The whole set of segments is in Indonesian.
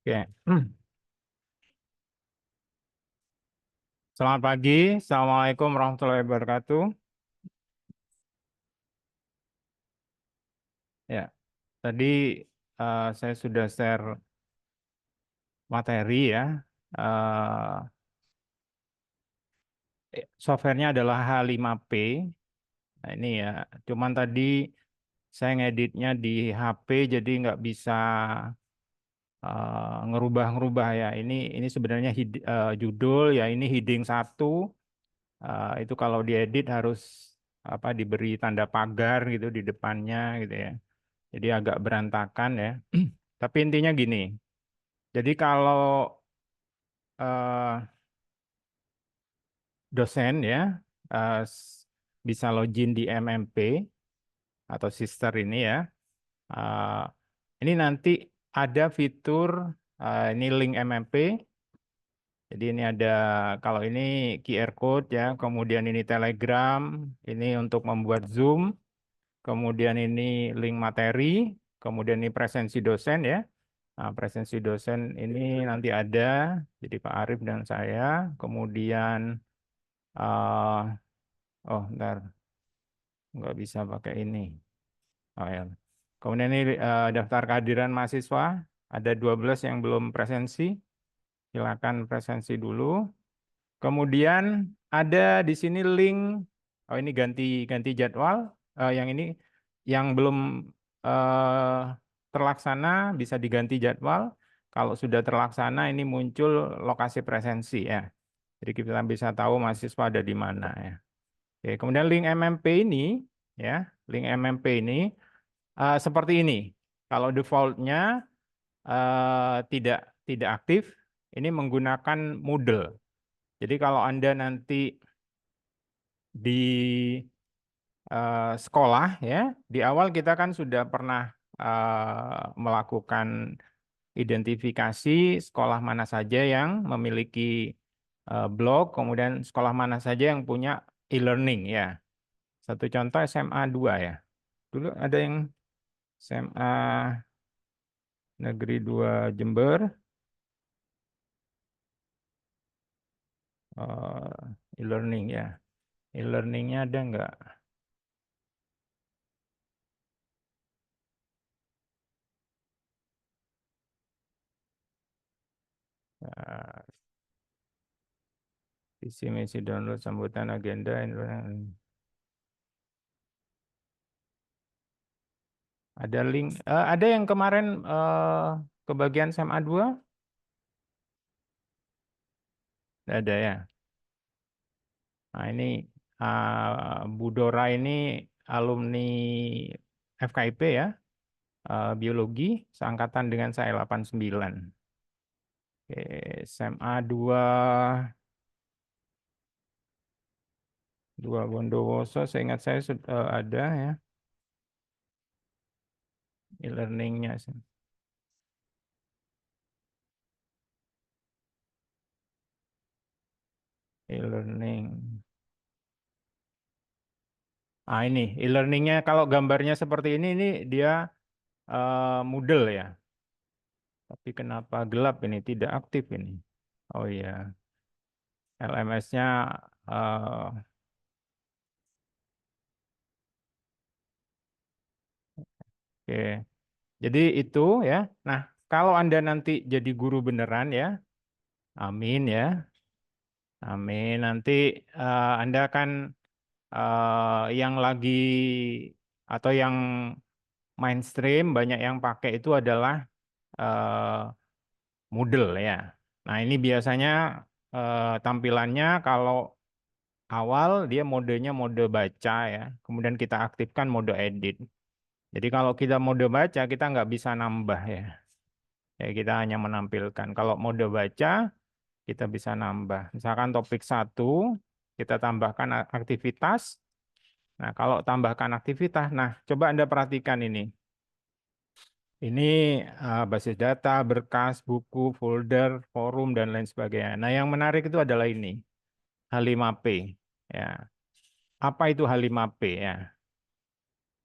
Oke. Selamat pagi. Assalamualaikum warahmatullahi wabarakatuh. Ya, tadi saya sudah share materi ya. Softwarenya adalah H5P. Nah, ini ya. Cuman tadi saya ngeditnya di HP jadi nggak bisa ngerubah-ngerubah ya. Ini sebenarnya judul ya. Ini heading 1. Itu kalau diedit harus apa diberi tanda pagar gitu di depannya gitu ya. Jadi agak berantakan ya. Tapi intinya gini. Jadi kalau eh, dosen ya bisa login di MMP atau sister ini ya. eh, ini nanti ada fitur ini link MMP. Jadi ini ada kalau ini QR code ya, kemudian ini Telegram, ini untuk membuat Zoom, kemudian ini link materi, kemudian ini presensi dosen ya. Nah, presensi dosen ini nanti ada, jadi Pak Arief dan saya. Kemudian, ntar nggak bisa pakai ini. Oh, ya. Kemudian ini daftar kehadiran mahasiswa, ada 12 yang belum presensi, silakan presensi dulu. Kemudian ada di sini link, oh ini ganti ganti jadwal, yang ini yang belum eh, terlaksana bisa diganti jadwal. Kalau sudah terlaksana ini muncul lokasi presensi ya. Jadi kita bisa tahu mahasiswa ada di mana ya. Oke, kemudian link MMP ini ya, link MMP ini seperti ini. Kalau defaultnya tidak tidak aktif, ini menggunakan Moodle. Jadi kalau Anda nanti di sekolah ya, di awal kita kan sudah pernah melakukan identifikasi sekolah mana saja yang memiliki blog, kemudian sekolah mana saja yang punya e-learning ya. Satu contoh SMA 2 ya. Dulu ada yang SMA Negeri 2 Jember, e-learning ya. E-learningnya ada nggak? Eh, Visi misi download sambutan agenda. Ada link. Ada yang kemarin kebagian SMA 2? Ada ya. Nah ini Bu Dora ini alumni FKIP ya, biologi, seangkatan dengan saya 89. Oke, SMA 2 Bondowoso, saya ingat saya sudah ada ya, e-learningnya. E-learning. Ah ini e-learningnya kalau gambarnya seperti ini dia Moodle ya. Tapi kenapa gelap ini tidak aktif ini? Oh iya, LMS-nya oke. Jadi itu ya. Nah, kalau Anda nanti jadi guru beneran ya, amin ya, amin. Nanti Anda kan yang lagi atau yang mainstream banyak yang pakai itu adalah eh, Moodle ya. Nah, ini biasanya tampilannya kalau awal dia modenya mode baca ya, kemudian kita aktifkan mode edit. Jadi kalau kita mode baca kita nggak bisa nambah ya. Ya kita hanya menampilkan. Kalau mode baca kita bisa nambah. Misalkan topik 1 kita tambahkan aktivitas. Nah kalau tambahkan aktivitas, nah coba Anda perhatikan ini. Ini basis data, berkas, buku, folder, forum, dan lain sebagainya. Nah yang menarik itu adalah ini, H5P. Ya. Apa itu H5P ya?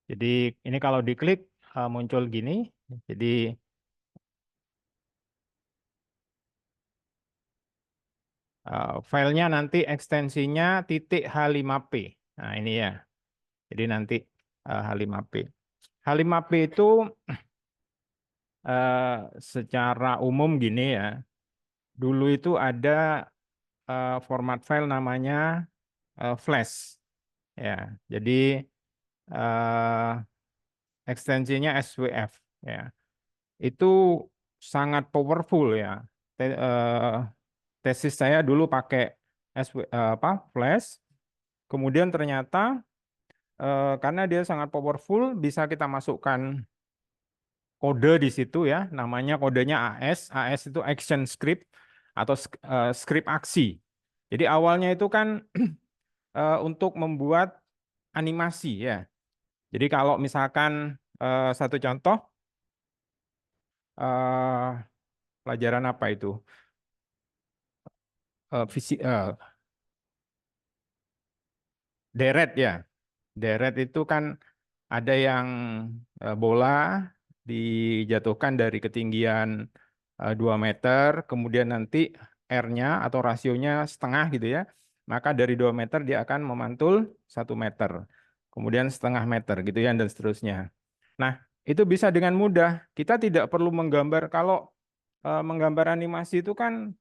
Jadi ini kalau diklik muncul gini. Jadi Filenya nanti ekstensinya .h5p. Nah, ini ya. Jadi nanti H5p. H5p itu secara umum gini ya. Dulu itu ada format file namanya flash. Ya, jadi eh, ekstensinya SWF. Ya, itu sangat powerful ya. Tesis saya dulu pakai flash. Kemudian ternyata karena dia sangat powerful, bisa kita masukkan kode di situ ya, namanya kodenya AS. AS itu action script atau script aksi. Jadi awalnya itu kan untuk membuat animasi ya. Jadi kalau misalkan satu contoh eh, pelajaran apa itu? Deret ya. Deret itu kan ada yang bola dijatuhkan dari ketinggian 2 meter, kemudian nanti R-nya atau rasionya setengah gitu ya. Maka dari 2 meter dia akan memantul 1 meter. Kemudian setengah meter gitu ya dan seterusnya. Nah, itu bisa dengan mudah. Kita tidak perlu menggambar kalau menggambar animasi itu kan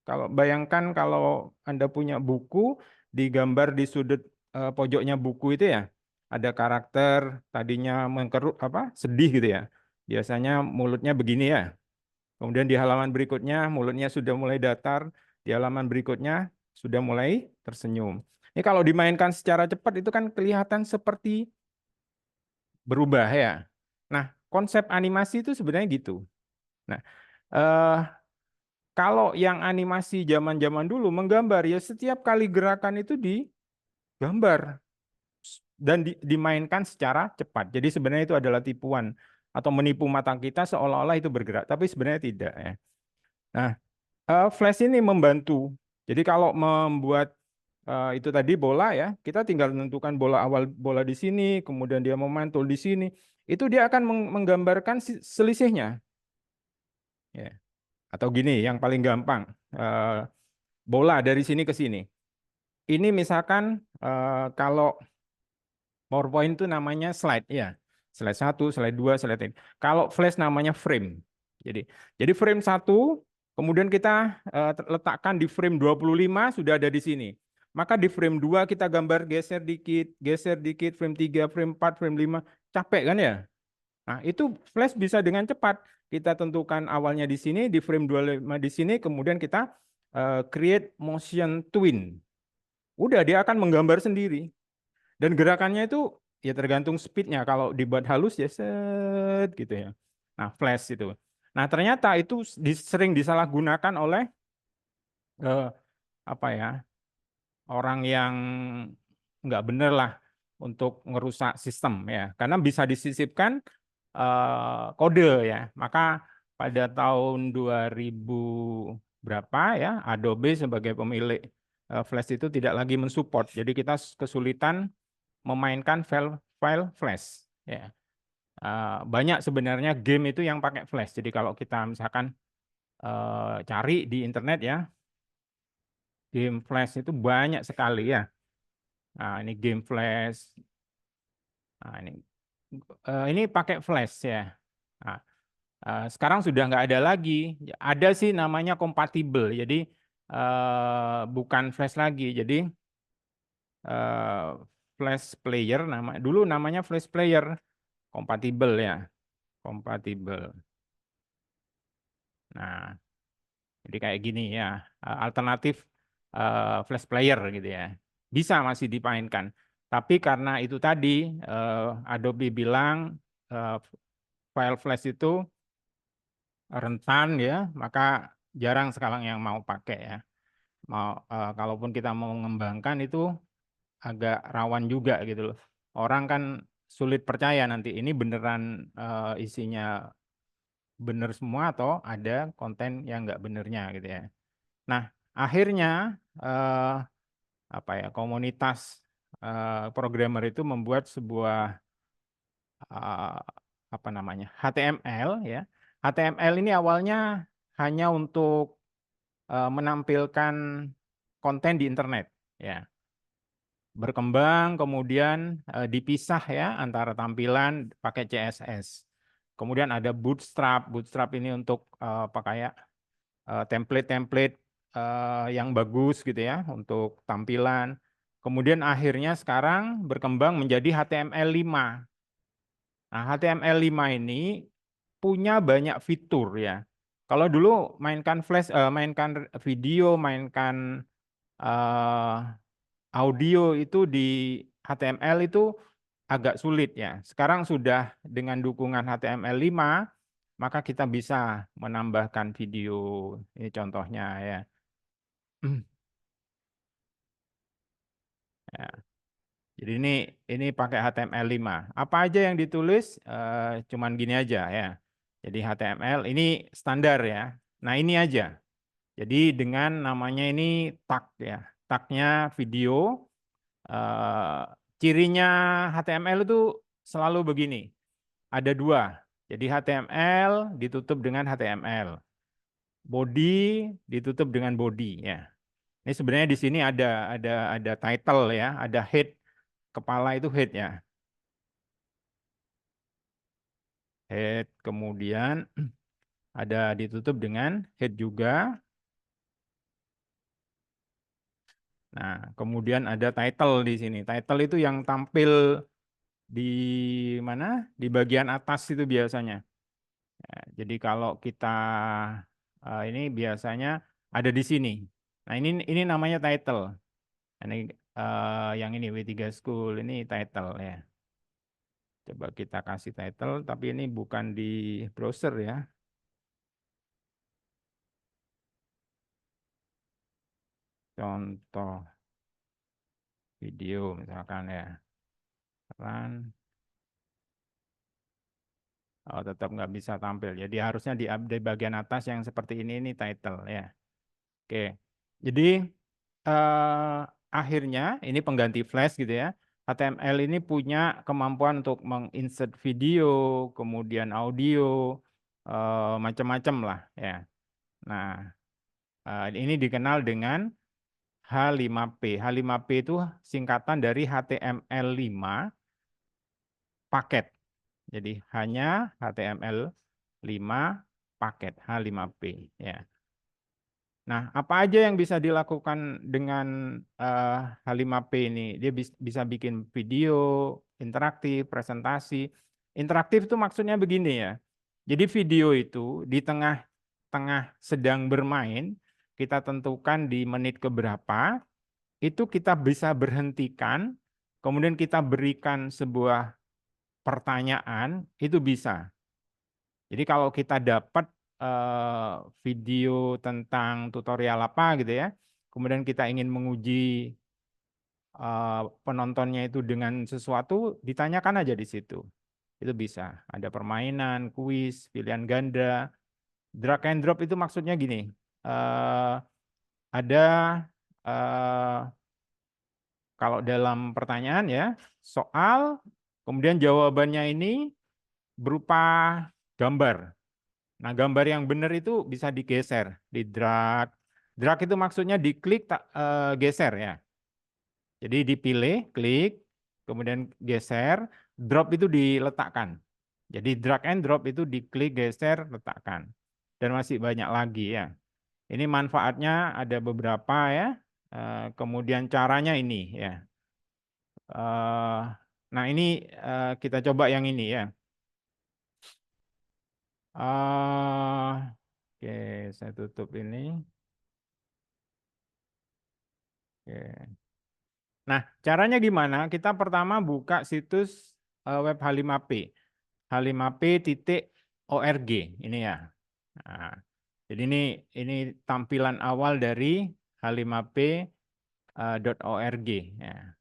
kalau bayangkan kalau Anda punya buku, digambar di sudut pojoknya buku itu ya, ada karakter tadinya mengkerut apa sedih gitu ya. Biasanya mulutnya begini ya. Kemudian di halaman berikutnya mulutnya sudah mulai datar, di halaman berikutnya sudah mulai tersenyum. Ini kalau dimainkan secara cepat itu kan kelihatan seperti berubah ya. Nah, konsep animasi itu sebenarnya gitu. Nah, eh, kalau yang animasi zaman-zaman dulu menggambar ya setiap kali gerakan itu digambar dan dimainkan secara cepat. Jadi sebenarnya itu adalah tipuan atau menipu mata kita seolah-olah itu bergerak, tapi sebenarnya tidak ya. Nah, Flash ini membantu. Jadi kalau membuat itu tadi bola ya, kita tinggal menentukan bola awal bola di sini, kemudian dia memantul di sini, itu dia akan menggambarkan selisihnya. Ya. Atau gini, yang paling gampang, bola dari sini ke sini. Ini misalkan kalau PowerPoint itu namanya slide ya. Slide 1, slide 2, slide 3. Kalau Flash namanya frame. Jadi frame 1, kemudian kita letakkan di frame 25 sudah ada di sini. Maka di frame 2 kita gambar geser dikit, frame 3, frame 4, frame 5. Capek kan ya? Nah, itu Flash bisa dengan cepat. Kita tentukan awalnya di sini, di frame 25 di sini, kemudian kita create motion twin. Udah, dia akan menggambar sendiri. Dan gerakannya itu ya tergantung speednya. Kalau dibuat halus ya set gitu ya. Nah, flash itu. Nah, ternyata itu sering disalahgunakan oleh eh, apa ya orang yang nggak bener lah untuk ngerusak sistem ya. Karena bisa disisipkan kode ya. Maka pada tahun 2000 berapa ya, Adobe sebagai pemilik Flash itu tidak lagi mensupport. Jadi kita kesulitan memainkan file flash ya. Banyak sebenarnya game itu yang pakai flash. Jadi kalau kita misalkan cari di internet ya, game flash itu banyak sekali ya. Nah, ini game flash. Nah, ini pakai flash ya. Nah, sekarang sudah nggak ada lagi. Ada sih namanya kompatibel. Jadi bukan flash lagi. Jadi eh, flash player dulu namanya flash player kompatibel ya. Kompatibel. Nah, jadi kayak gini ya, alternatif flash player gitu ya. Bisa masih dimainkan. Tapi karena itu tadi Adobe bilang eh, file flash itu rentan ya, maka jarang sekarang yang mau pakai ya. Kalaupun kita mau mengembangkan itu agak rawan juga gitu loh. Orang kan sulit percaya nanti ini beneran isinya bener semua atau ada konten yang nggak benernya gitu ya. Nah, akhirnya eh, apa ya komunitas programmer itu membuat sebuah eh, apa namanya HTML ya. HTML ini awalnya hanya untuk menampilkan konten di internet, ya. Berkembang kemudian dipisah ya antara tampilan pakai CSS. Kemudian ada Bootstrap. Bootstrap ini untuk pakai template-template yang bagus gitu ya untuk tampilan. Kemudian akhirnya sekarang berkembang menjadi HTML5. Nah, HTML5 ini punya banyak fitur ya. Kalau dulu mainkan flash, mainkan video, mainkan eh, audio itu di HTML itu agak sulit ya. Sekarang sudah dengan dukungan HTML5, maka kita bisa menambahkan video. Ini contohnya ya. Ya. Jadi ini pakai HTML5. Apa aja yang ditulis? Cuman gini aja ya. Jadi HTML ini standar ya. Nah ini aja. Jadi dengan namanya ini tag ya. Tagnya video. eh, Cirinya HTML itu selalu begini. Ada dua. Jadi HTML ditutup dengan HTML. Body ditutup dengan body ya. Ini sebenarnya di sini ada title ya, ada head, kepala itu head ya. Head kemudian ada ditutup dengan head juga. Nah, kemudian ada title di sini. Title itu yang tampil di mana? Di bagian atas itu biasanya. Ya, jadi kalau kita ini biasanya ada di sini. Nah, ini namanya title. Ini yang ini W3 School ini title ya. Coba kita kasih title, tapi ini bukan di browser ya. Contoh video misalkan ya. Run. Oh, tetap nggak bisa tampil. Jadi harusnya di bagian atas yang seperti ini title ya. Oke. Jadi eh, akhirnya ini pengganti flash gitu ya. HTML ini punya kemampuan untuk menginsert video, kemudian audio, macam-macam lah ya. Nah, ini dikenal dengan H5P. H5P itu singkatan dari HTML5 paket. Jadi hanya HTML5 paket H5P ya. Nah, apa aja yang bisa dilakukan dengan H5P ini? Dia bisa bikin video, interaktif, presentasi. Interaktif itu maksudnya begini ya. Jadi video itu di tengah-tengah sedang bermain, kita tentukan di menit keberapa, itu kita bisa berhentikan, kemudian kita berikan sebuah pertanyaan, itu bisa. Jadi kalau kita dapat eh, video tentang tutorial apa gitu ya, kemudian kita ingin menguji penontonnya itu dengan sesuatu, ditanyakan aja di situ. Itu bisa. Ada permainan, kuis, pilihan ganda, drag and drop itu maksudnya gini. eh, ada eh, kalau dalam pertanyaan ya, soal, kemudian jawabannya ini berupa gambar. Nah, gambar yang benar itu bisa digeser, di drag. Drag itu maksudnya diklik geser ya. Jadi dipilih, klik, kemudian geser, drop itu diletakkan. Jadi drag and drop itu diklik, geser, letakkan. Dan masih banyak lagi ya. Ini manfaatnya ada beberapa ya. Kemudian caranya ini ya. Nah, ini kita coba yang ini ya. Oke, saya tutup ini. Oke. Nah, caranya gimana? Kita pertama buka situs web H5P. H5P.org ini ya. Nah, jadi ini tampilan awal dari H5P.org ya.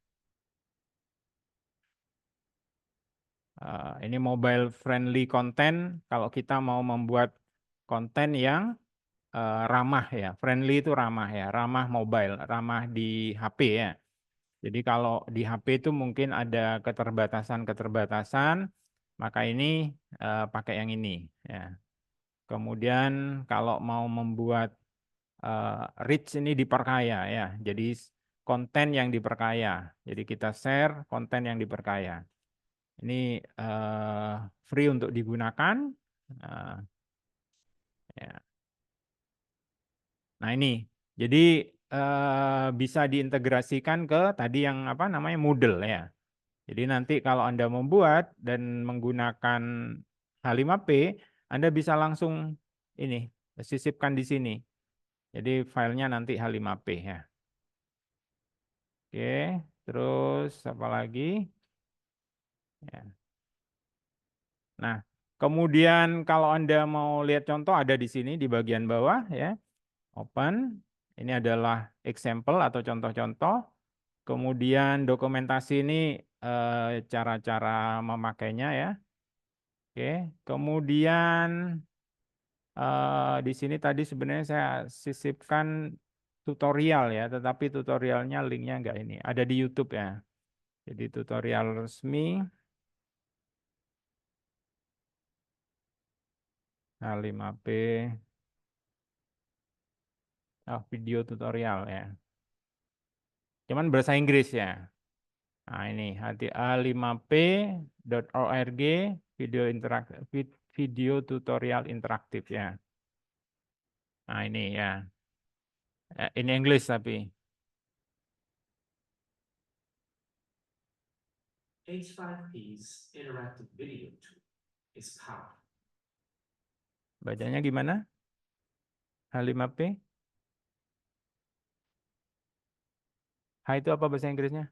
Ini mobile friendly content kalau kita mau membuat konten yang ramah ya. Friendly itu ramah ya, ramah mobile, ramah di HP ya. Jadi kalau di HP itu mungkin ada keterbatasan-keterbatasan, maka ini pakai yang ini ya. Kemudian kalau mau membuat reach ini diperkaya ya. Jadi konten yang diperkaya. Jadi kita share konten yang diperkaya. Ini free untuk digunakan. Nah, ya. Nah ini, jadi bisa diintegrasikan ke tadi yang apa namanya Moodle ya. Jadi nanti kalau Anda membuat dan menggunakan H5P, Anda bisa langsung ini sisipkan di sini. Jadi filenya nanti H5P ya. Oke, terus apa lagi? Ya. Nah, kemudian kalau Anda mau lihat contoh ada di sini di bagian bawah ya. Open. Ini adalah example atau contoh-contoh. Kemudian dokumentasi ini cara-cara memakainya ya. Oke. Kemudian di sini tadi sebenarnya saya sisipkan tutorial ya, tetapi tutorialnya linknya enggak ini. Ada di YouTube ya. Jadi tutorial resmi H5P video tutorial ya. Cuman bahasa Inggris ya. Nah ini a5p.org video tutorial interaktif ya. Nah ini ya. In English tapi. H5P's interactive video tool is powerful. Bacanya gimana? H5P? H itu apa bahasa Inggrisnya?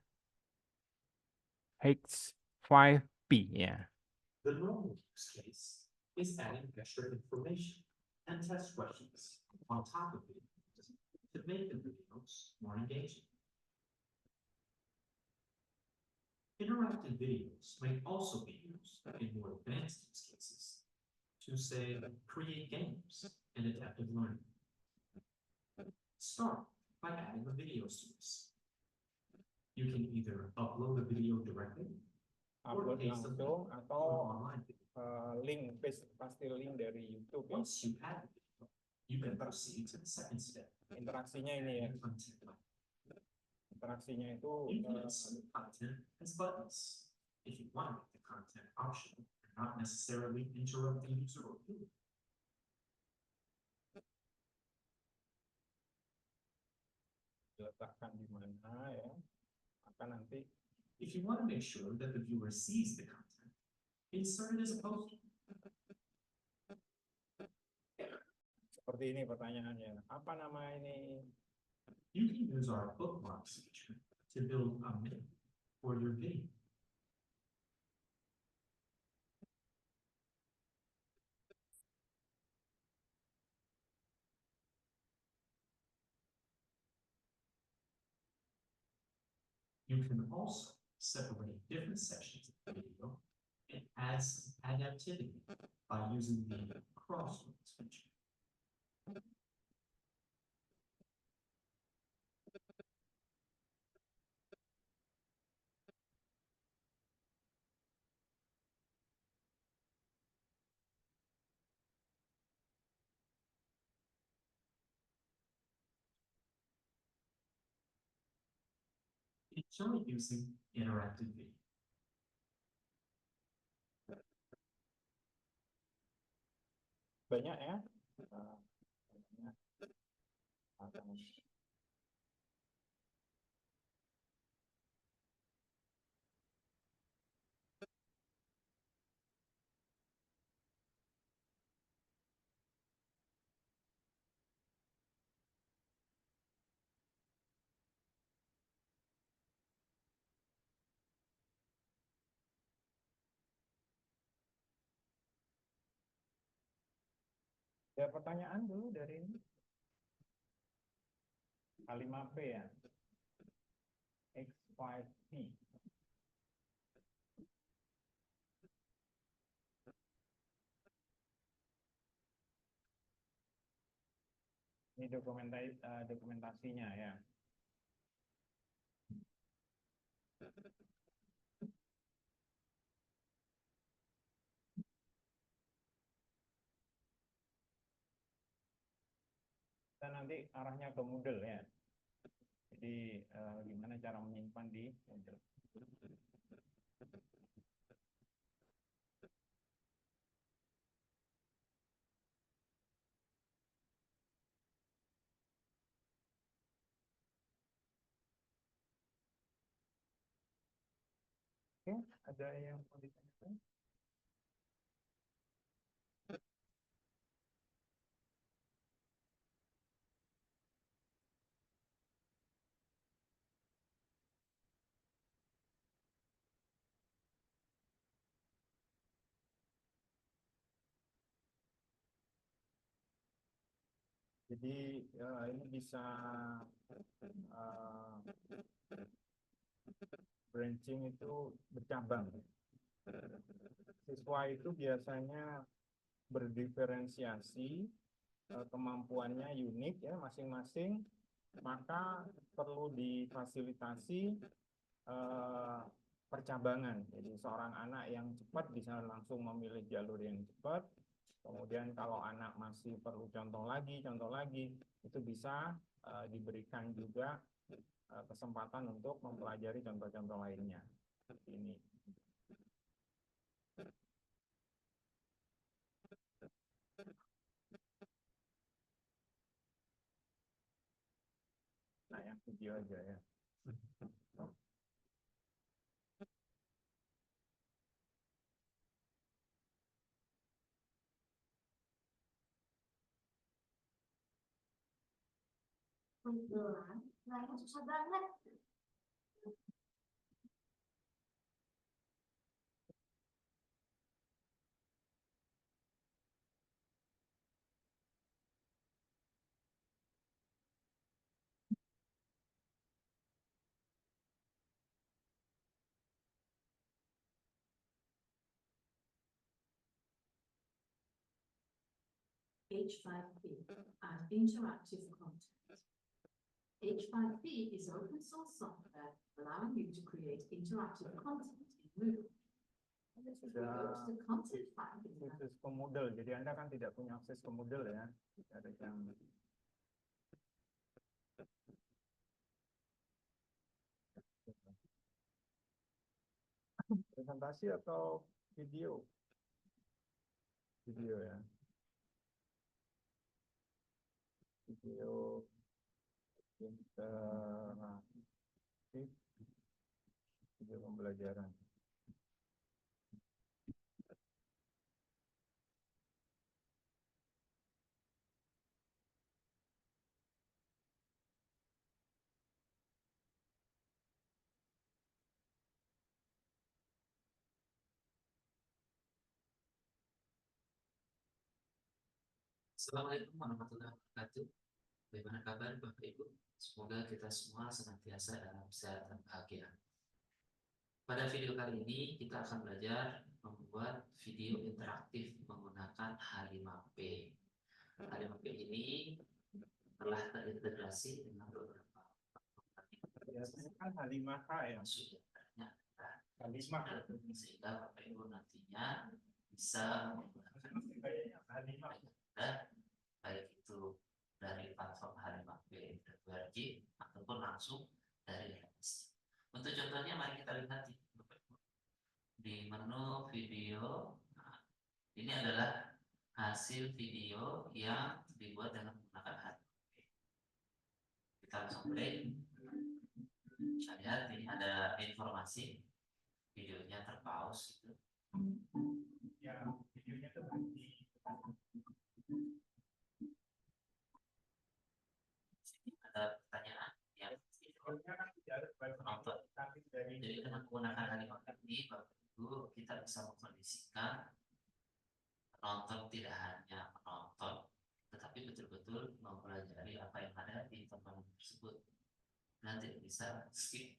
H5P ya. The normal use case is adding extra information and test questions on top of it to make the videos more engaging. Interactive videos may also be used in more advanced use cases to, say, create games and adaptive learning. Start by adding a video source. You can either upload a video directly or paste a link atau online link, pasti link dari YouTube. Once you add the video, you can proceed to the second step. Interaksinya ini ya. Interaksinya itu content as buttons. If you want the content optional, not necessarily interrupt the user or viewer. Diletakkan di mana ya? Maka nanti. If you want to make sure that the viewer sees the content, insert it as a poster. Seperti ini pertanyaannya. Apa nama ini? You can use our bookmarks feature to build a menu for your video. You can also separate different sections of the video and add some adaptivity by using the crossroads feature. Enjoy using interactive video. Banyak ya. Ada pertanyaan dulu dari ini. H5P ya. X5P. Ini dokumentasinya ya. kita nanti arahnya ke Moodle ya. Jadi gimana cara menyimpan di Moodle. Oke, ada yang mau ditanyakan? Jadi ini bisa uh, branching itu bercabang. Siswa itu biasanya berdiferensiasi, kemampuannya unik ya masing-masing, maka perlu difasilitasi eh, percabangan. Jadi seorang anak yang cepat bisa langsung memilih jalur yang cepat. Kemudian kalau anak masih perlu contoh lagi, itu bisa diberikan juga kesempatan untuk mempelajari contoh-contoh lainnya. Ini. Nah, yang video aja ya. Nah, susah banget. H5P, and interactive content. H5P is open source software allowing you to create interactive content in Moodle. Ini sudah akses ke Moodle, jadi Anda kan tidak punya akses ke Moodle ya. Ada yang presentasi atau video? Video ya. Video interaktif, video pembelajaran. Assalamualaikum warahmatullahi wabarakatuh. Bagaimana kabar Bapak Ibu? Semoga kita semua senantiasa dalam sehat dan bahagia. Pada video kali ini kita akan belajar membuat video interaktif menggunakan H5P. H5P ini telah terintegrasi dengan beberapa Biasanya kan H5K ya. sudah H5 sehingga Bapak Ibu nantinya bisa menggunakan H5 baik itu dari platform H5P.org ataupun langsung dari LMS. Untuk contohnya mari kita lihat di menu video. Nah, ini adalah hasil video yang dibuat dengan menggunakan H5P. Kita langsung play. Kita lihat ini ada informasi videonya terpause gitu. Ya, videonya tuh berhenti. Ada pertanyaan yang penonton. Jadi dengan menggunakan H5P ini, Bapak Ibu, kita bisa mengkondisikan penonton tidak hanya menonton, tetapi betul-betul mempelajari apa yang ada di tontonan tersebut. Dan tidak bisa skip.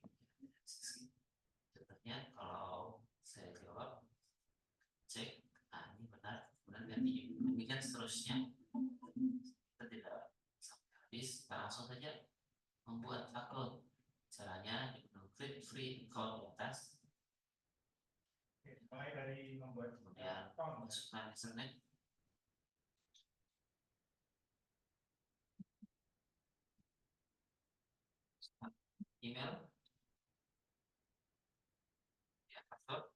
Contohnya kalau saya jawab, cek, ini benar, kemudian ganti, demikian seterusnya. Kita tidak sampai habis, kita langsung saja membuat akun. Caranya di menu klik free account di atas. Mulai dari membuat Kemudian masukkan username. Email, ya, password.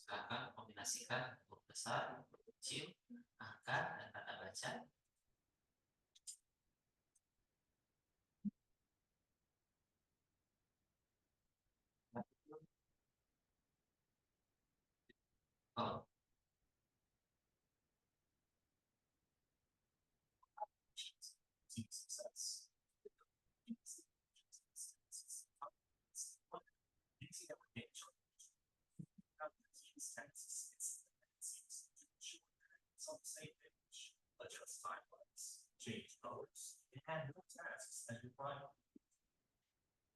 Silakan kombinasikan huruf besar, huruf kecil, angka, dan tanda baca. Oh,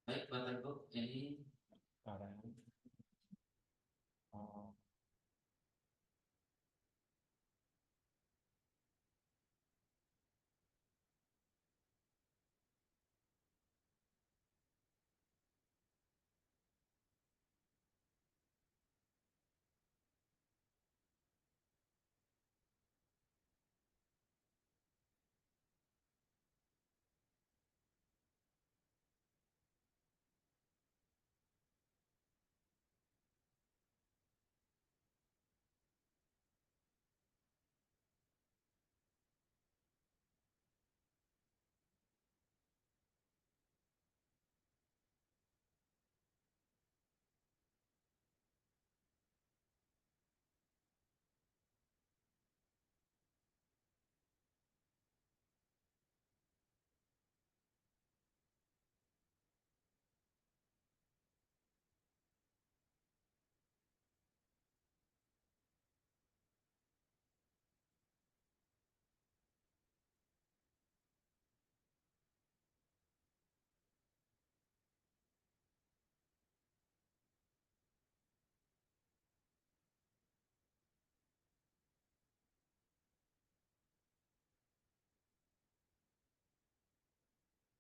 baik Bapak Ibu, ini Sekarang. Oh.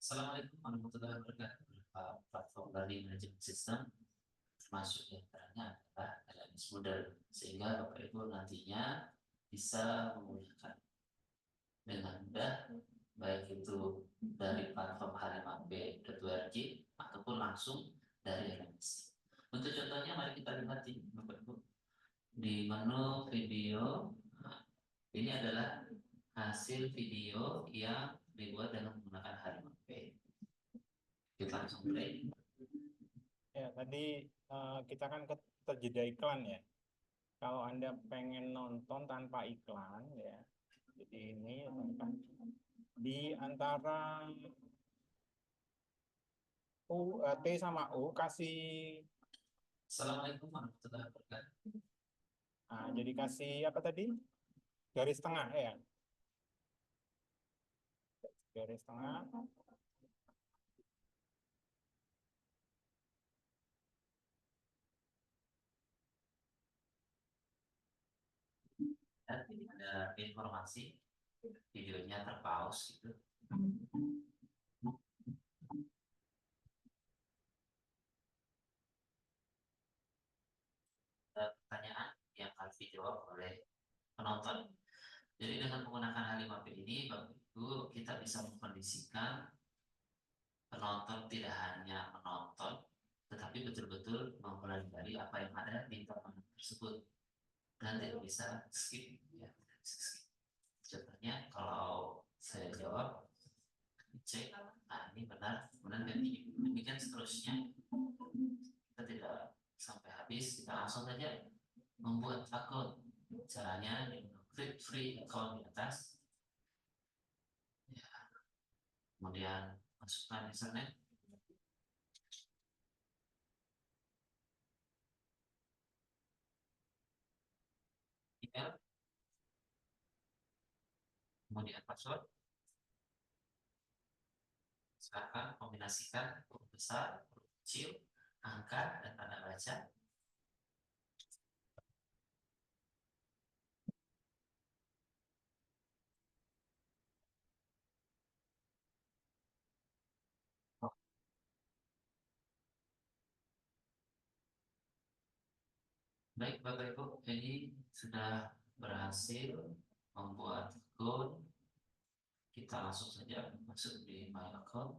Assalamualaikum warahmatullahi wabarakatuh. Platform learning management system termasuk diantaranya adalah LMS Moodle, sehingga Bapak Ibu nantinya bisa menggunakan dengan mudah, baik itu dari platform h5p.org ataupun langsung dari LMS. Untuk contohnya, mari kita lihat ini Bapak Ibu. Di menu video, ini adalah hasil video yang dibuat dengan menggunakan h5p. Kita langsung play. Ya, tadi kita kan terjeda iklan ya. Kalau Anda pengen nonton tanpa iklan ya, jadi ini di antara T sama U kasih, Assalamualaikum warahmatullahi wabarakatuh. jadi kasih apa tadi? Garis tengah ya. Garis tengah. Dan ini ada informasi videonya terpause gitu. Pertanyaan yang harus dijawab oleh penonton. Jadi dengan menggunakan H5P ini, Bapak Ibu, kita bisa mengkondisikan penonton tidak hanya menonton, tetapi betul-betul mempelajari apa yang ada di tontonan tersebut dan tidak bisa skip, ya. Contohnya, kalau saya jawab, cek, nah ini benar, kemudian ganti, demikian seterusnya. Kita tidak sampai habis, kita langsung saja membuat akun. Caranya klik free account di atas, ya. Kemudian masukkan username, email, kemudian password. Silakan kombinasikan huruf besar, huruf kecil, angka, dan tanda baca. Baik Bapak Ibu, ini sudah berhasil membuat akun. Kita kita langsung saja masuk di My Account.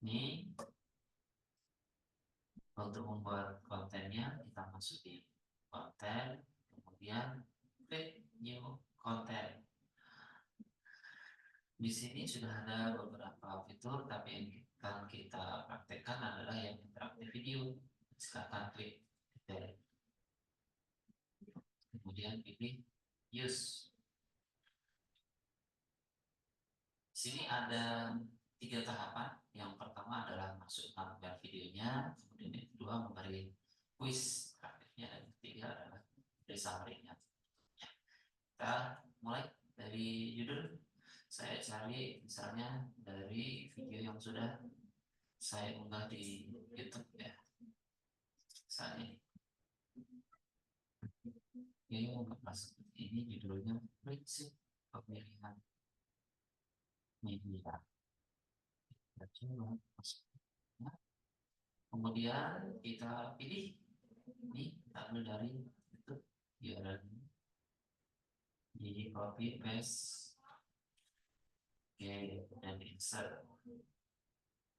Ini untuk membuat kontennya, kita masuk di konten, kemudian klik new content. Di sini sudah ada beberapa fitur, tapi yang akan kita praktekkan adalah yang interaktif video. Silakan klik dari, kemudian pilih use. Di sini ada 3 tahapan. Yang pertama adalah masukkan videonya, kemudian yang kedua memberi quiz praktiknya, dan yang ketiga adalah dari summary-nya. Kita mulai dari judul. Saya cari misalnya dari video yang sudah saya unggah di YouTube ya. Misalnya ini unggahan seperti ini, judulnya prinsip pemilihan media. Kita coba masuknya. Kemudian kita pilih ini, kita ambil dari YouTube URL ini, jadi copy paste, oke, dan insert.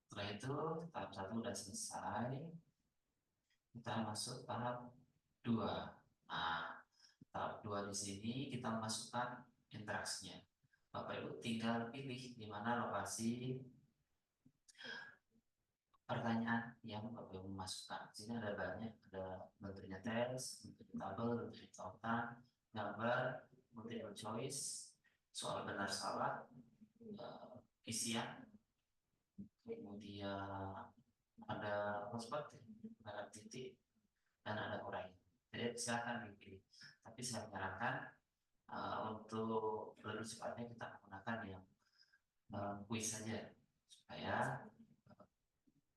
Setelah itu tahap 1 sudah selesai, kita masuk tahap 2. Nah, tahap 2 di sini kita masukkan interaksinya. Bapak Ibu tinggal pilih di mana lokasi pertanyaan yang Bapak Ibu masukkan. Di sini ada banyak, ada bentuknya teks, bentuknya tabel, bentuknya tautan, gambar, multiple choice, soal benar salah, isian, kemudian ada perspektif, ada titik, dan ada uraian. Jadi silakan dipilih. Tapi saya menyarankan untuk lebih cepatnya kita menggunakan yang quiz saja, supaya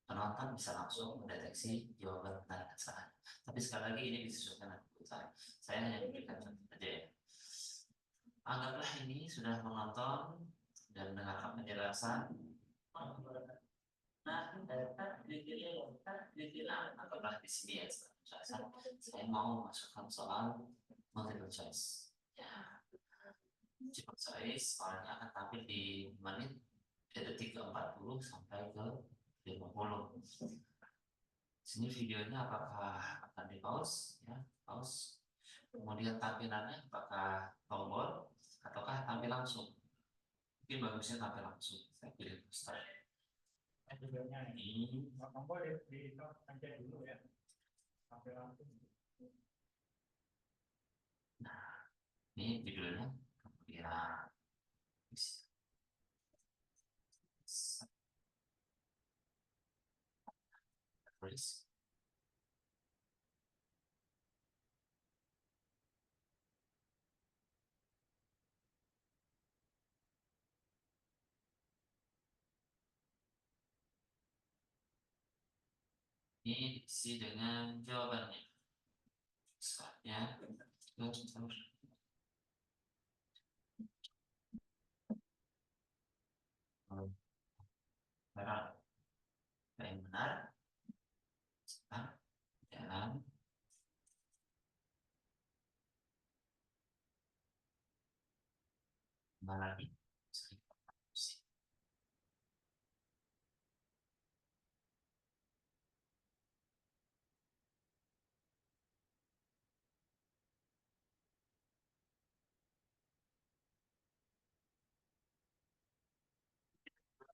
penonton bisa langsung mendeteksi jawaban benar dan salah. Tapi sekali lagi ini disesuaikan dengan kebutuhan. Saya hanya memberikan contoh saja ya. Anggaplah ini sudah menonton dan mendengarkan penjelasan. Nah, anggaplah di sini ya, saya mau masukkan soal multiple choice. Ya, multiple choice soalnya akan tampil di menit detik ke-40 sampai ke 50. Sini videonya apakah akan di pause ya, pause. Kemudian tampilannya apakah tombol ataukah tampil langsung. Mungkin bagusnya tampil langsung. Saya pilih start. Videonya ini tombol pencet dulu ya. Tampil langsung. Nah, ini videonya. Kemudian tulis. Ini diisi dengan jawabannya. Saatnya terus. Benar, yang benar. Jalan. Lagi.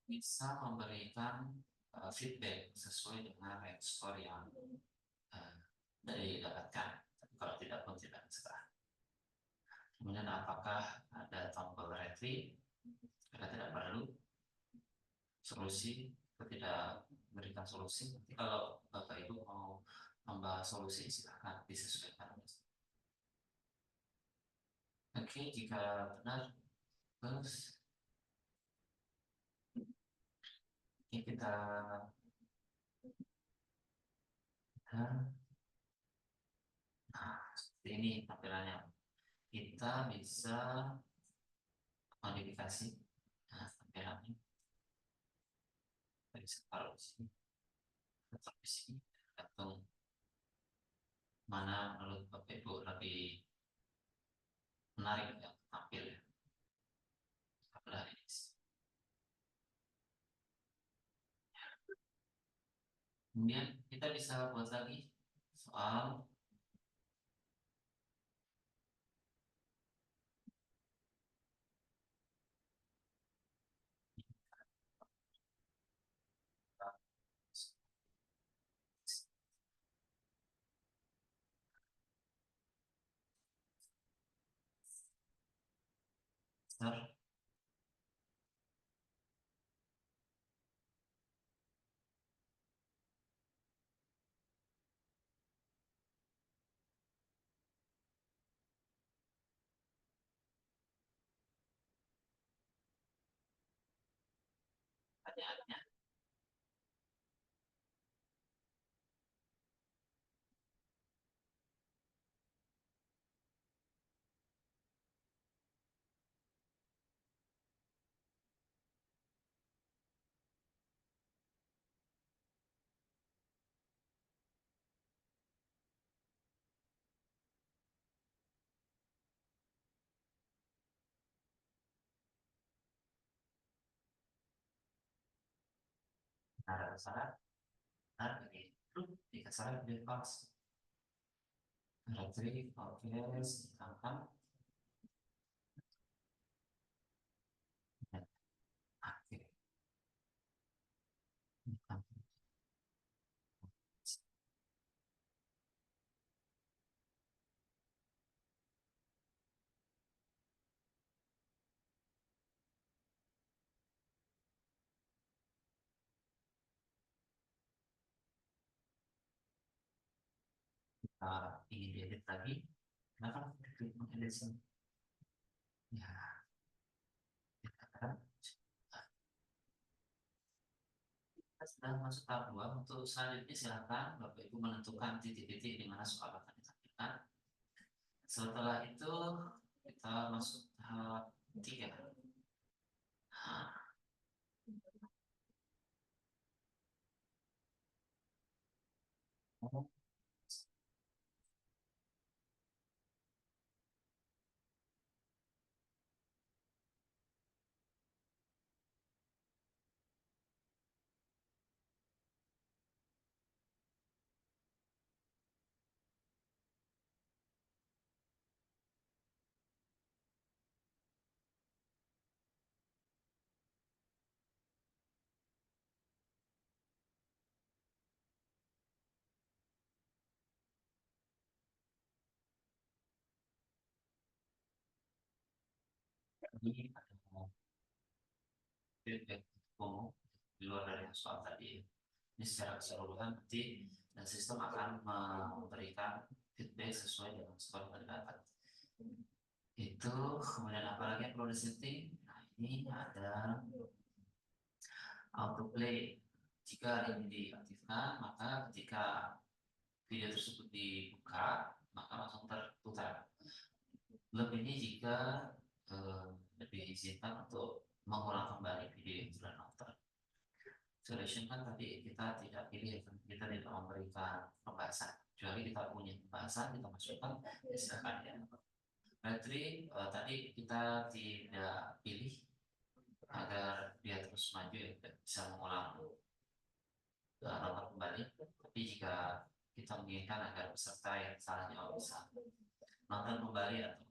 Bisa memberikan feedback sesuai dengan range score yang dari dapatkan. Tapi kalau tidak pun tidak serah. Kemudian apakah ada tombol retrieve? Jika tidak perlu, solusi atau tidak memberikan solusi. Nanti kalau Bapak Ibu mau membahas solusi, silakan disesuaikan. Oke, jika benar, terus ini kita seperti ini tampilannya. Kita bisa modifikasi tampilannya. Kita bisa taruh di sini, atau di sini, atau mana menurut Bapak Ibu lebih menarik ya tampil ya. Kemudian kita bisa buat lagi soal besar. Pertanyaannya benar atau salah? Benar bagi true, jika salah jadi false. Berarti oke, ditambah akhir. Kita ingin diedit lagi, kenapa klik mengedit sini? Ya, kita akan kita sudah masuk tahap 2. Untuk selanjutnya silakan Bapak Ibu menentukan titik-titik di mana soal akan ditampilkan. Setelah itu kita masuk tahap 3. Ini ada feedback umum di luar dari soal tadi. Ini secara keseluruhan nanti dan sistem akan memberikan feedback sesuai dengan skor yang didapat. Itu kemudian apa lagi yang perlu disetting? Nah, ini ada autoplay. Jika ini diaktifkan, maka ketika video tersebut dibuka, maka langsung terputar. Lebihnya jika diizinkan untuk mengulang kembali video yang sudah nonton. Solution kan tadi kita tidak pilih, kita tidak memberikan pembahasan. Kecuali kita punya pembahasan, kita masukkan, ya silakan ya. Battery tadi kita tidak pilih agar dia terus maju ya, bisa mengulang nonton kembali. Tapi jika kita menginginkan agar peserta yang salah jawab bisa nonton kembali atau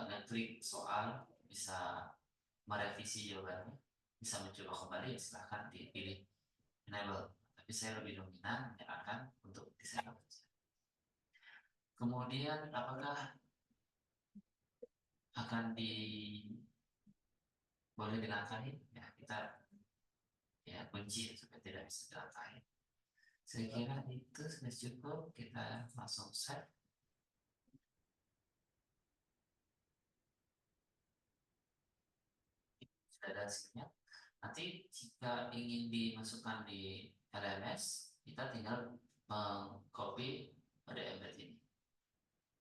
ngeklik soal, bisa merevisi jawabannya, bisa mencoba kembali, ya silahkan dipilih enable. Tapi saya lebih dominan menyarankan untuk disable. Kemudian apakah akan boleh dilangkahi? Ya kita ya kunci supaya tidak bisa dilangkahi. Saya kira itu sudah cukup. Kita langsung set. Sudah ada hasilnya. Nanti jika ingin dimasukkan di LMS, kita tinggal mengcopy pada embed ini.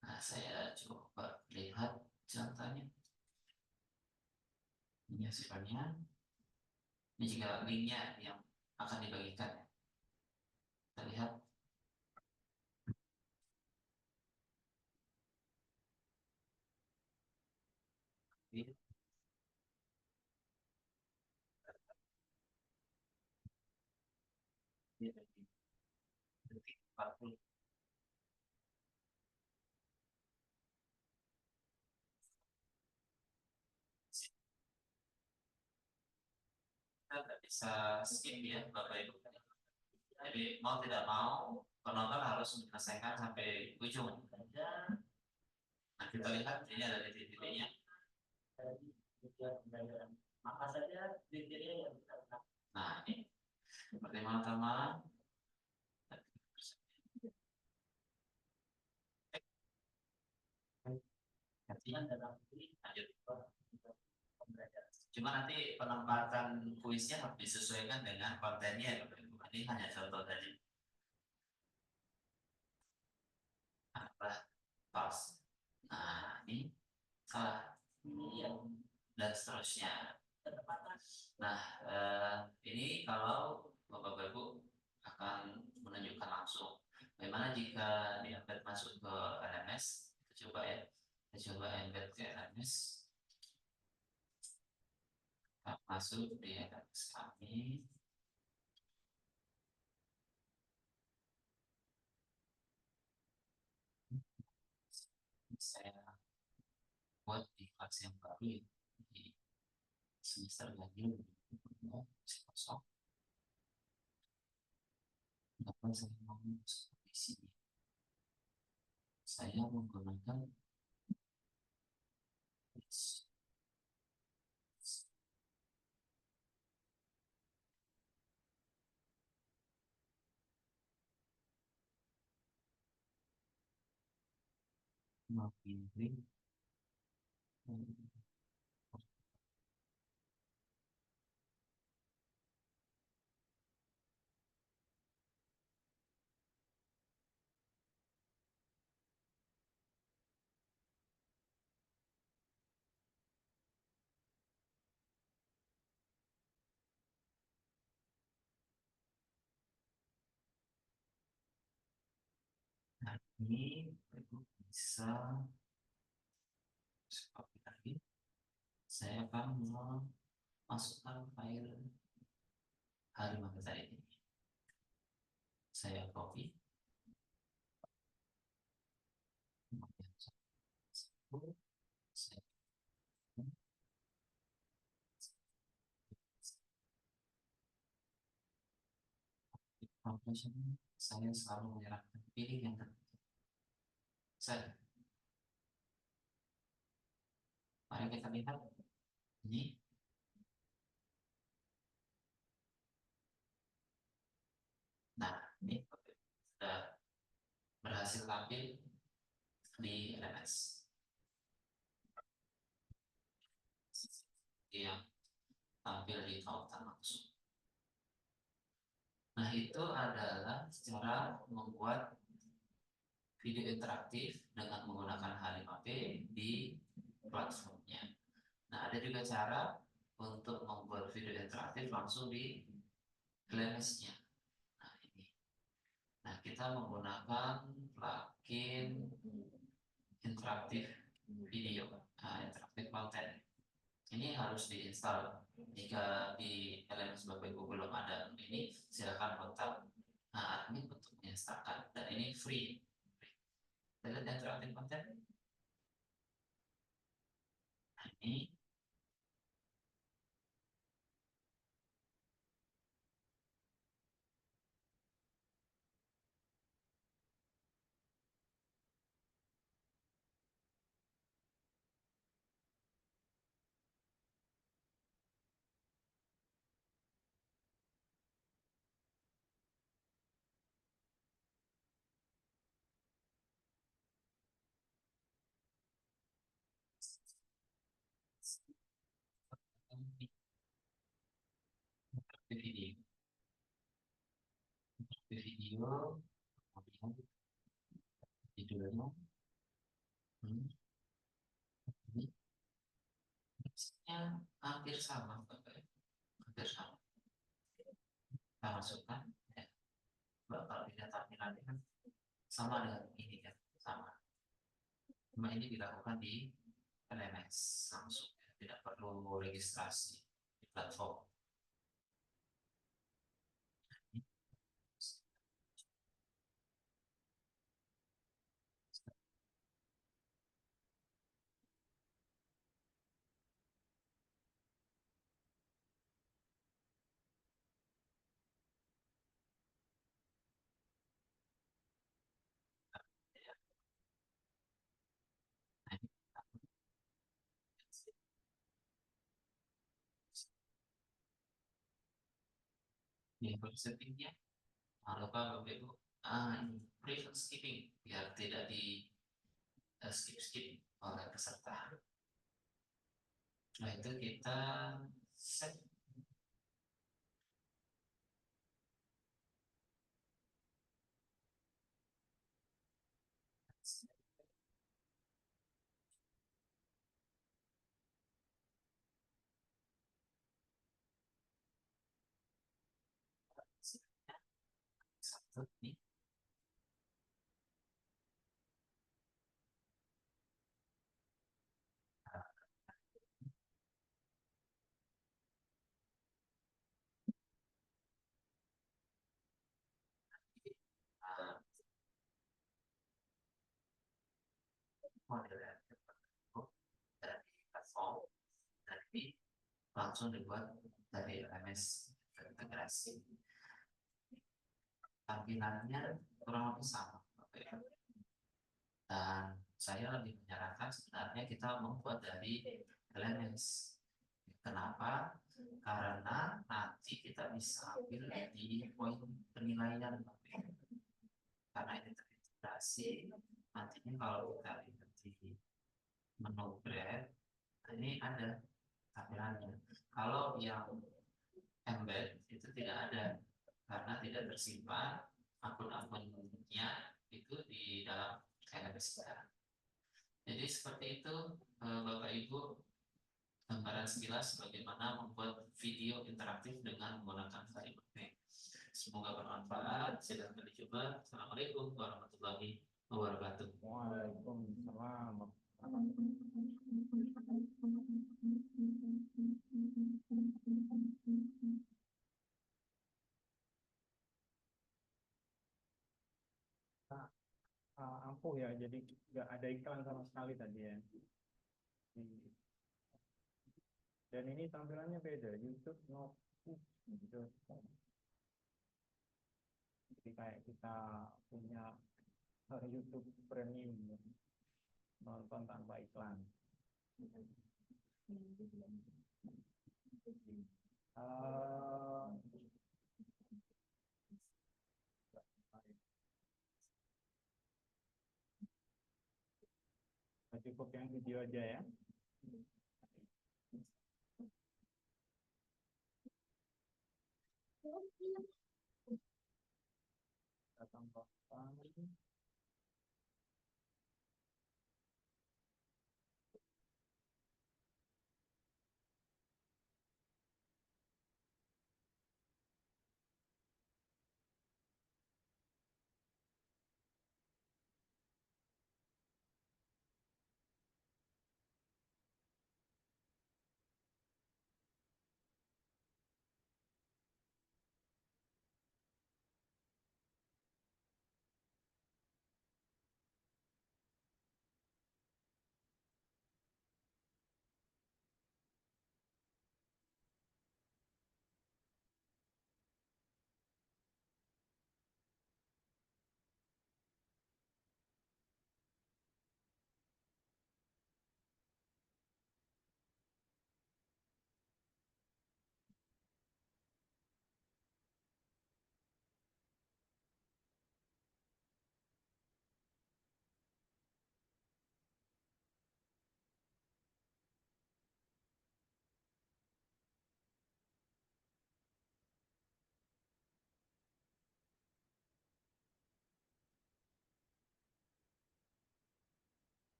Nah, saya coba lihat contohnya. Ini hasilnya. Ini juga linknya yang akan dibagikan. Kita lihat. 40. Kita nggak bisa skip ya Bapak Ibu. Jadi mau tidak mau penonton harus menyelesaikan sampai ujung. Nah, kita lihat ini ada titik-titiknya. Nah, ini pertama-tama cuma nanti penempatan kuisnya harus disesuaikan dengan kontennya ya Bapak Ibu. Ini hanya contoh tadi. Apa? Pas. Nah, ini salah. Dan seterusnya. Nah, ini kalau Bapak Ibu akan menunjukkan langsung. Bagaimana jika di embed masuk ke LMS? Kita coba ya. Kita coba embed ke LMS. Kita masuk di LMS kami. Saya buat di kelas yang baru ya. Di semester ganjil kosong. Kenapa saya mau masuk di sini? Saya menggunakan memilih ini bisa seperti tadi. Saya akan memasukkan file halaman kita ini. Saya copy. Saya selalu menyerahkan pilih yang terbaik. Saya. Mari kita lihat ini. Nah, ini sudah berhasil tampil di LMS. Yang tampil di tautan langsung. Nah, itu adalah cara membuat video interaktif dengan menggunakan H5P di platformnya. Nah, ada juga cara untuk membuat video interaktif langsung di LMS-nya. Nah, ini. Nah, kita menggunakan plugin interaktif video, interaktif konten. Ini harus diinstal. Jika di LMS Bapak Ibu belum ada ini, silakan kontak admin untuk menginstalkan. Dan ini free. Kita lihat interaktif konten. Nah, ini video, kemudian judulnya ini hampir sama, hampir sama. Kita masukkan, ya. Kalau tidak tampilannya kan sama dengan ini kan, sama. Cuma ini dilakukan di LMS langsung, tidak perlu registrasi di platform. di settingnya. Jangan lupa Bapak Ibu, ini prevent skipping biar tidak di skip oleh peserta. Nah itu kita set. Satu ini. Nah, model dari platform dari langsung dibuat dari LMS integrasi. Tampilannya kurang lebih sama, dan saya lebih menyarankan sebenarnya kita membuat dari LMS. Kenapa? Karena nanti kita bisa ambil di poin penilaian, karena ini terintegrasi. Nantinya kalau kita lihat di menu grab, ini ada tampilannya. Kalau yang embed itu tidak ada, karena tidak tersimpan akun-akunnya itu di dalam LMS kita. Jadi seperti itu Bapak Ibu, gambaran sekilas bagaimana membuat video interaktif dengan menggunakan Fiverr. Semoga bermanfaat. Silakan dicoba. Assalamualaikum warahmatullahi wabarakatuh. Waalaikumsalam. Ampuh ya, jadi nggak ada iklan sama sekali tadi ya. Dan ini tampilannya beda, YouTube no gitu. Jadi kayak kita punya YouTube Premium, nonton tanpa iklan. Cukup yang video aja ya. Kita tambahkan.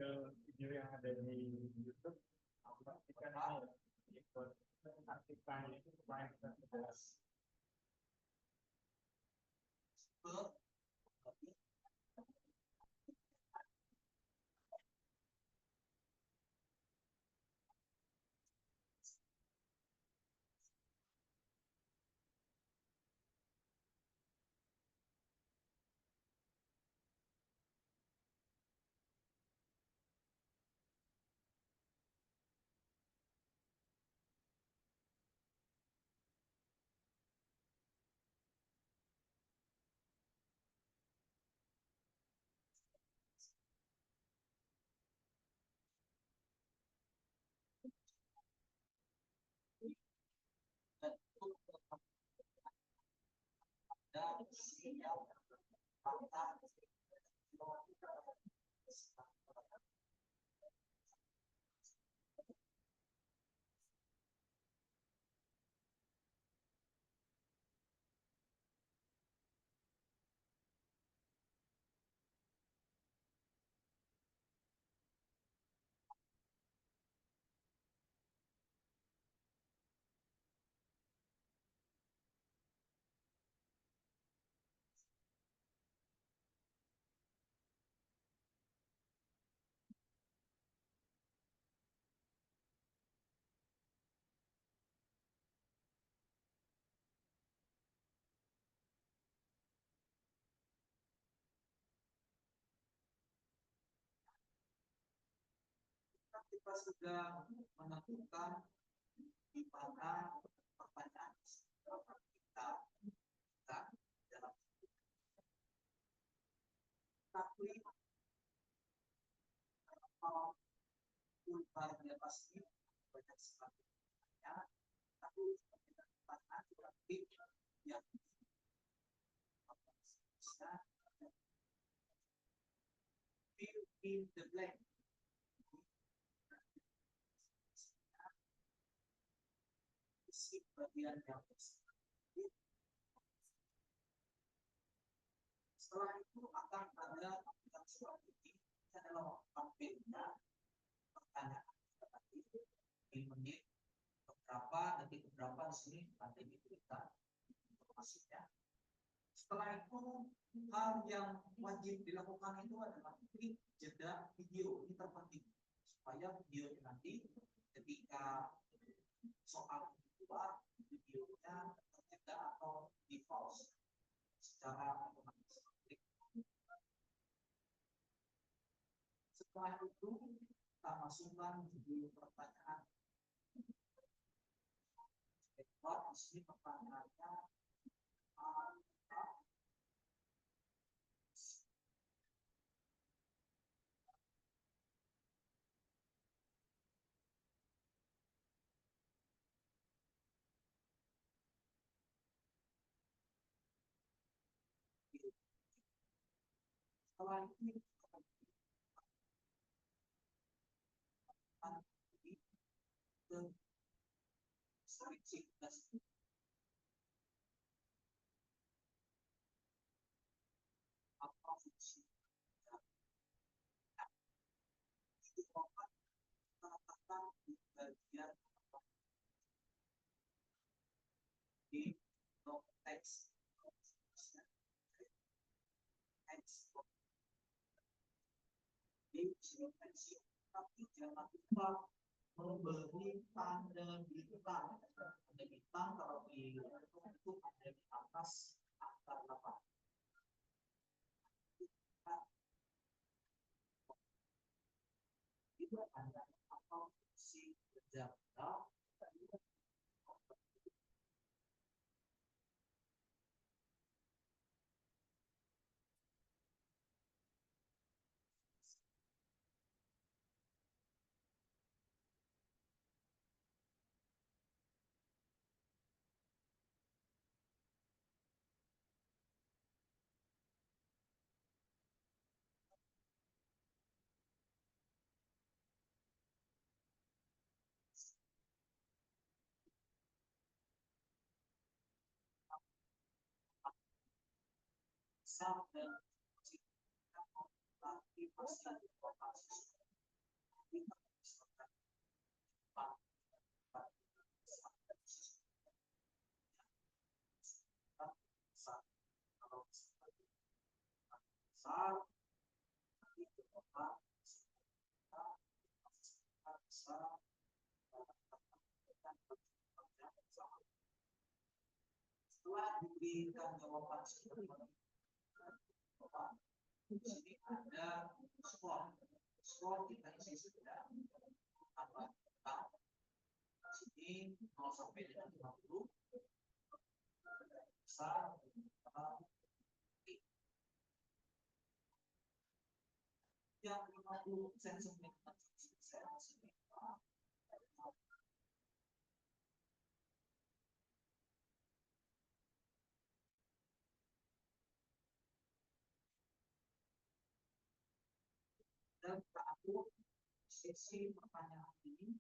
Ke video yang ada di YouTube, aku pastikan ini ya, ikut aktifkan itu supaya kita jelas. Kita sudah menentukan di mana pertanyaan kita dalam, tapi kalau ultarnya pasti banyak sekali pertanyaan, tapi pertanyaan berarti yang bisa fill in the blank. Isi bagian yang setelah itu akan ada yang selanjutnya adalah tampilnya pertanyaan tadi di menit berapa, detik berapa di sini nanti diberikan informasinya. Setelah itu hal yang wajib dilakukan itu adalah klik jeda video. Ini terpenting supaya video nanti ketika soal keluar videonya terjeda atau di pause secara otomatis. Setelah itu kita masukkan video pertanyaan. Di sini pertanyaannya setelah itu apa fungsi itu katakan di bagian di teks tapi jangan lupa memberi tanda bintang. Tanda bintang kalau di itu ada di atas angka 8. Itu ada apa fungsi jangka sampai tapi pasti setelah diberikan jawaban seperti di sini ada skor kita isi sudah apa sini 0 sampai dengan 50 besar yang 50% sampai 100% untuk sesi pertanyaan ini